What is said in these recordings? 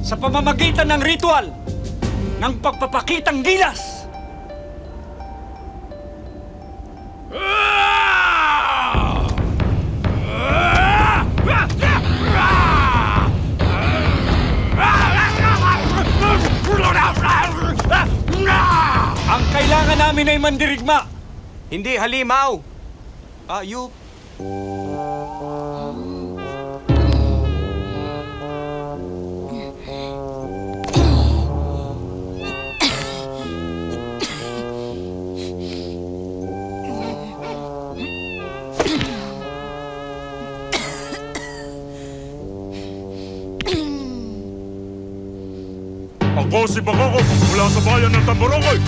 sa pamamagitan ng ritual ng pagpapakitang gilas. Ang kailangan namin ay mandirigma. Hindi, halimaw! You... Ako si Bakako mula sa bayan ng Tambarangay.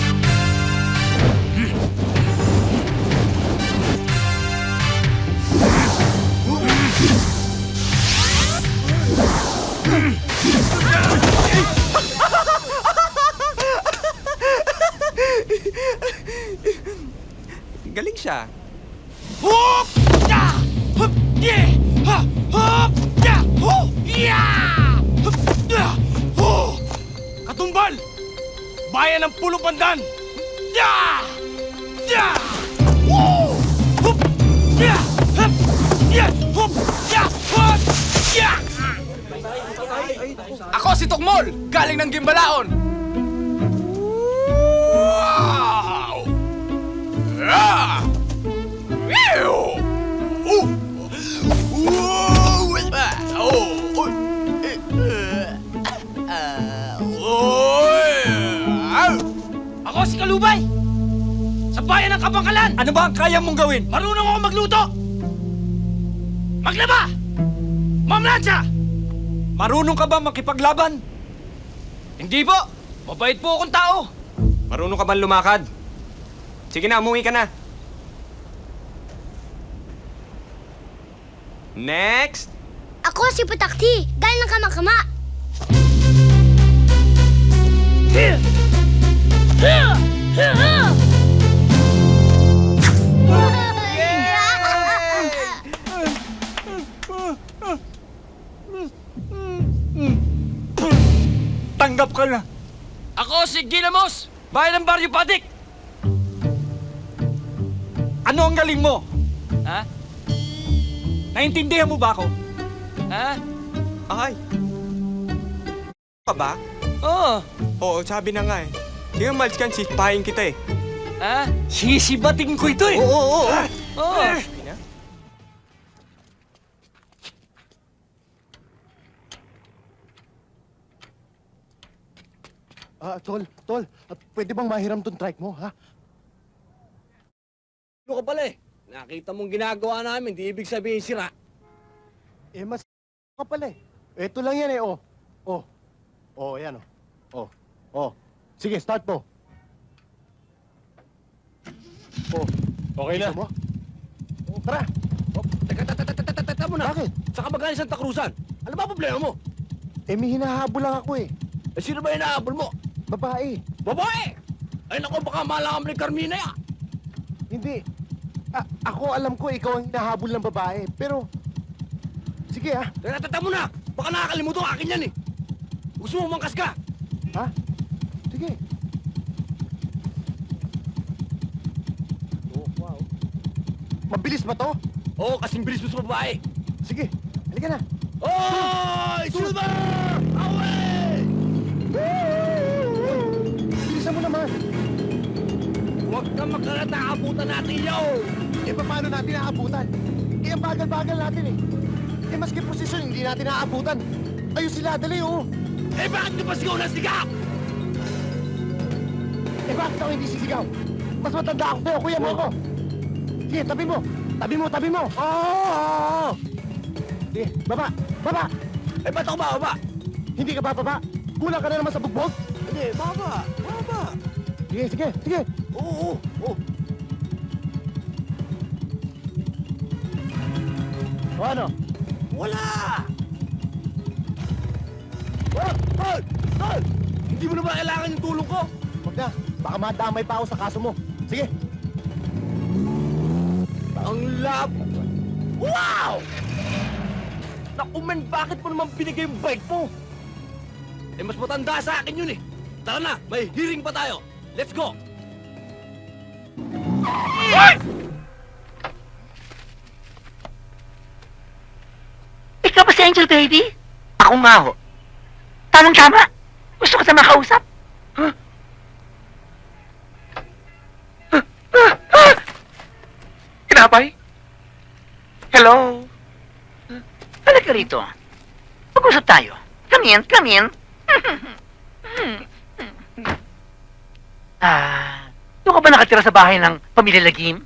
Galing siya. Hup! Ya! Hup! Ye! Ha! Hup! Ya! Hu! Ya! Hup! Ya! Hu! Katumbal! Bayan ng Pulo Pandan! Ya! Ya! Hu! Hup! Ya! Hup! Ya! Hup! Ya! Hup! Ya! Ako si Tukmol, galing ng Gimbalaon. Wow! Ah! Ew! Oh! Ako si Kalubay! Sa bayan ng Kabangkalan! Ano ba ang kaya mong gawin? Marunong ako magluto! Maglaba! Mamlansya! Marunong ka ba makipaglaban? Hindi po, mabait po akong tao. Marunong ka bang lumakad? Sige na, umuwi ka na. Next! Ako si Putakti, galing ng Kamakama. Tanggap ka na! Ako si Gilamos, bayan ng Baryo Padik. Ano ang galing mo? Ha? Naintindihan mo ba ako? Ha? Ay! Ka ba? Oo. Oo, sabi na nga eh. Sige, malis ka, sisipahin kita eh. Ha? Sisibating ko ito eh! Oo! Oo. Tol, pwede bang mahiram tong trike mo, ha? Ano ka pala eh? Nakita mong ginagawa namin, di ibig sabihin sira. Mas ka pala eh. Ito lang yan eh, oh. Ayan oh. Sige, start mo. Okay na. Gusto mo? Tara! Teka mo na. Bakit? Saka magaling Santa Cruzan. Ano ba problema mo? May hinahabol lang ako eh. Sino ba inaabol mo? Babae. Babae! Ay naku, baka malakam ni Carmina ya. Hindi. Ako alam ko ikaw ang hinahabol ng babae. Pero, sige ha. Teka mo na. Baka nakakalimutan akin yan eh. Gusto mo mangkas ka? Ha? Sige. Wow. Mabilis ba to? Oo, kasing bilis mo sa babae. Sige, halika na. Oy! Silver! Away! Bilisan mo naman. Huwag kang magkarata, abutan natin yun! Paano natin naabutan? Ang bagal-bagal natin eh. Maski posisyon, hindi natin naabutan. Ayun sila, dali oh. Bakit ka ba sigaw na sigaw? Bakit ako hindi sisigaw? Mas matanda ako sa'yo, kuya mo ako. Sige, tabi mo. Tabi mo. Oo! Sige, baba. Ba't ako ba? Hindi ka bababa. Kulang ka na naman sa bugbog. Hindi, baba. Sige. Oo. O ano? Wala! Tol! Hindi mo na ba kailangan yung tulong ko? Huwag na. Baka madamay pa ako sa kaso mo. Sige. Ang lab... Wow! Naku men, bakit mo naman binigay yung bike mo? Eh, mas matanda sa akin yun eh. Tara na, may hearing pa tayo. Let's go! Ikaw ba si Angel Baby? Ako nga ho. Tamang-tama. Gusto ko sa makausap. Huh? Kinapay? Hello? Halika rito. Pag-usap tayo. Come in, come in. Doon ka ba nakatira sa bahay ng pamilya Lagim?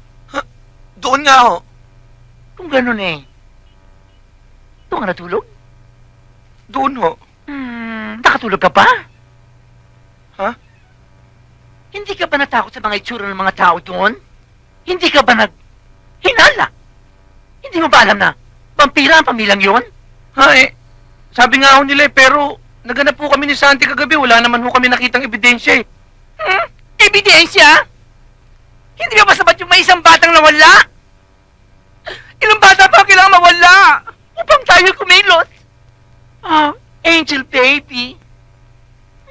Doon nga ho. Kung ganun eh. Doon ka natulog? Doon ho. Nakatulog ka pa? Ha? Hindi ka ba natakot sa mga itsura ng mga tao doon? Hindi ka ba hinala? Hindi mo ba alam na vampira ang pamilyang yun? Ha eh. Sabi nga ho nila eh, pero naganap po kami ni Santi kagabi. Wala naman ho kami nakitang ebidensya eh. Ebidensya? Hindi ba sapat yung may isang batang nawala? Ilang bata pa kailangan mawala upang tayo kumilos? Angel Baby,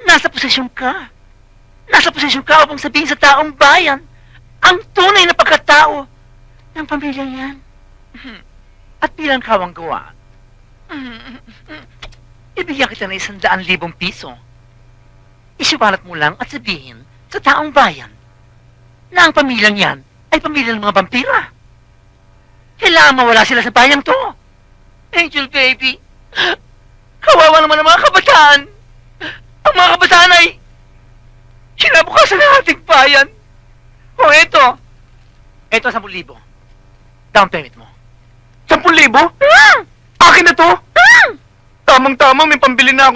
nasa posisyon ka. Nasa posisyon ka upang sabihin sa taong bayan ang tunay na pagkatao ng pamilyang yan. At bilang kawang gawa, ibigyan kita ng 100,000 piso. Isubalat mo lang at sabihin sa taong bayan na ang pamilyang yan ay pamilya ng mga vampira. Kailangan mawala sila sa bayang to. Angel Baby, kawawa naman ang mga kabataan. Ang mga kabataan ay kinabukasan ng ating bayan. O eto. Eto, 10,000. Down payment mo. 10,000? Akin na to? Tamang-tama, may pambili na ako